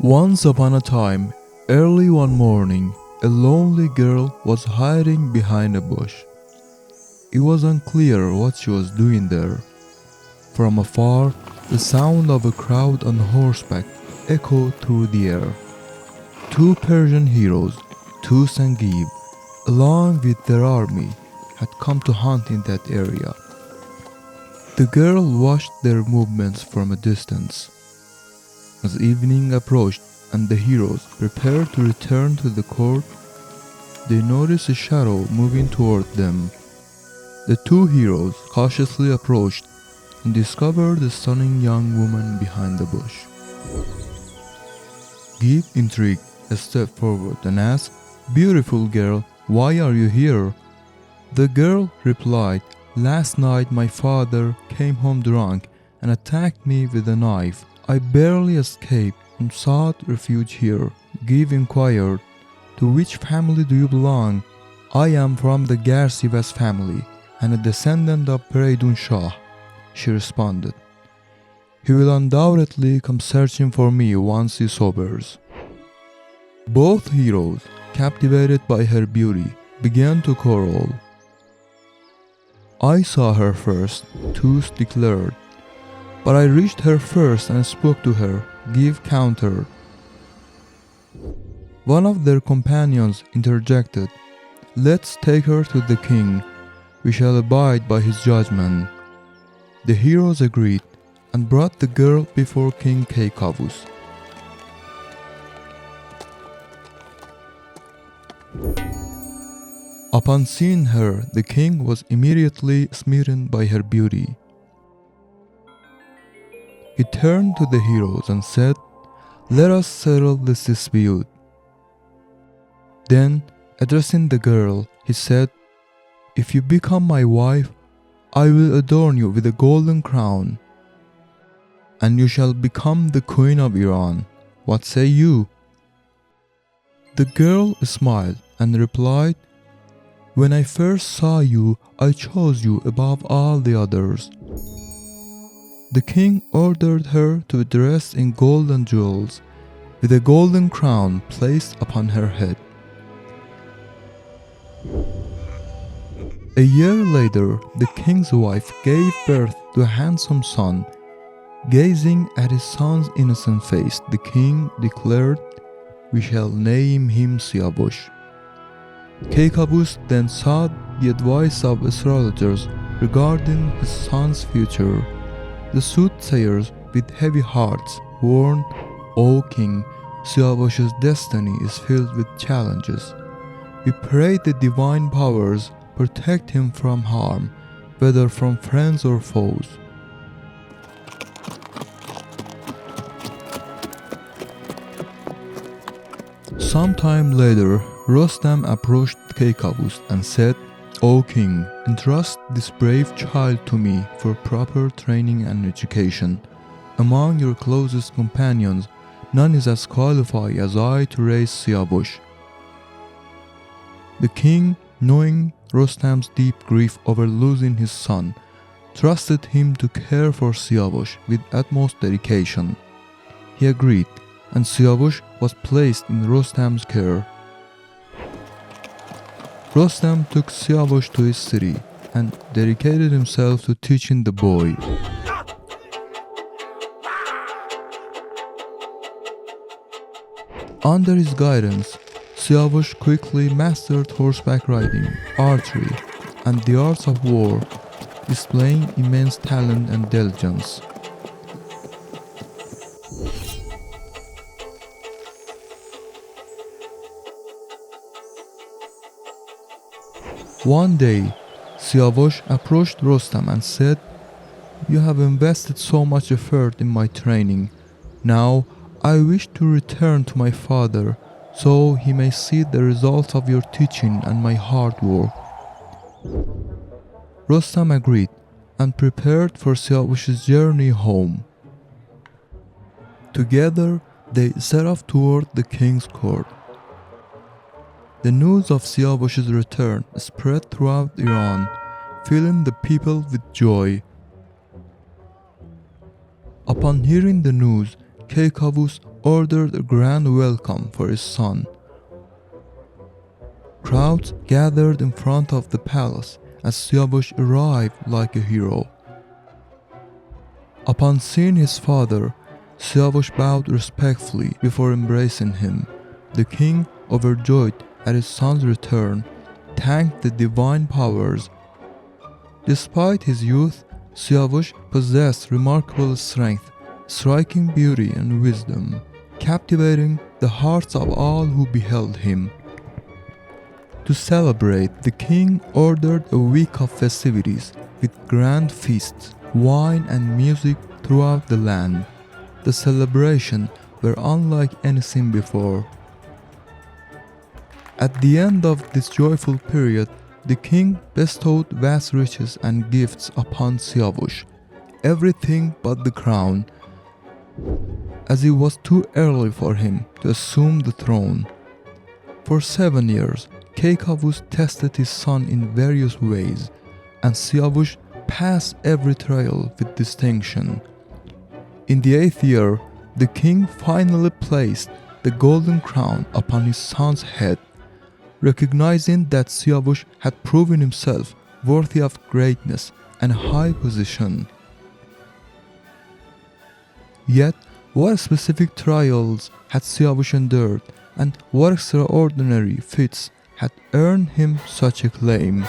Once upon a time, early one morning, a lonely girl was hiding behind a bush. It was unclear what she was doing there. From afar, the sound of a crowd on horseback echoed through the air. Two Persian heroes, Tus and Gib, along with their army, had come to hunt in that area. The girl watched their movements from a distance. As evening approached and the heroes prepared to return to the court, they noticed a shadow moving toward them. The two heroes cautiously approached and discovered a stunning young woman behind the bush. Gib, intrigued, stepped forward and asked, "Beautiful girl, why are you here?" The girl replied, "Last night my father came home drunk and attacked me with a knife. I barely escaped and sought refuge here." Gib inquired, "To which family do you belong?" "I am from the Garsivas family and a descendant of Pereydun Shah," she responded. "He will undoubtedly come searching for me once he sobers." Both heroes, captivated by her beauty, began to quarrel. "I saw her first," Tus declared. "But I reached her first and spoke to her," Gib countered. One of their companions interjected, "Let's take her to the king. We shall abide by his judgment." The heroes agreed and brought the girl before King Keikavus. Upon seeing her, the king was immediately smitten by her beauty. He turned to the heroes and said, "Let us settle this dispute." Then, addressing the girl, he said, "If you become my wife, I will adorn you with a golden crown, and you shall become the queen of Iran. What say you?" The girl smiled and replied, "When I first saw you, I chose you above all the others." The king ordered her to be dressed in gold and jewels, with a golden crown placed upon her head. A year later, the king's wife gave birth to a handsome son. Gazing at his son's innocent face, the king declared, "We shall name him Siavush." Keikavus then sought the advice of astrologers regarding his son's future. The soothsayers, with heavy hearts, warned, "O king, Siavush's destiny is filled with challenges. We pray the divine powers protect him from harm, whether from friends or foes." Sometime later, Rostam approached Keikavus and said, "O king, entrust this brave child to me for proper training and education. Among your closest companions, none is as qualified as I to raise Siavush." The king, knowing Rostam's deep grief over losing his son, trusted him to care for Siavush with utmost dedication. He agreed, and Siavush was placed in Rostam's care. Rostam took Siavush to his city and dedicated himself to teaching the boy. Under his guidance, Siavush quickly mastered horseback riding, archery, and the arts of war, displaying immense talent and diligence. One day, Siavush approached Rostam and said, "You have invested so much effort in my training. Now, I wish to return to my father so he may see the results of your teaching and my hard work." Rostam agreed and prepared for Siavush's journey home. Together, they set off toward the king's court. The news of Siavush's return spread throughout Iran, filling the people with joy. Upon hearing the news, Keikavus ordered a grand welcome for his son. Crowds gathered in front of the palace as Siavush arrived like a hero. Upon seeing his father, Siavush bowed respectfully before embracing him. The king, overjoyed at his son's return, thanked the divine powers. Despite his youth, Siavush possessed remarkable strength, striking beauty and wisdom, captivating the hearts of all who beheld him. To celebrate, the king ordered a week of festivities with grand feasts, wine and music throughout the land. The celebrations were unlike anything before. At the end of this joyful period, the king bestowed vast riches and gifts upon Siavush, everything but the crown, as it was too early for him to assume the throne. For 7 years, Keikavus tested his son in various ways, and Siavush passed every trial with distinction. In the 8th year, the king finally placed the golden crown upon his son's head, recognizing that Siavush had proven himself worthy of greatness and high position. Yet, what specific trials had Siavush endured, and what extraordinary feats had earned him such acclaim?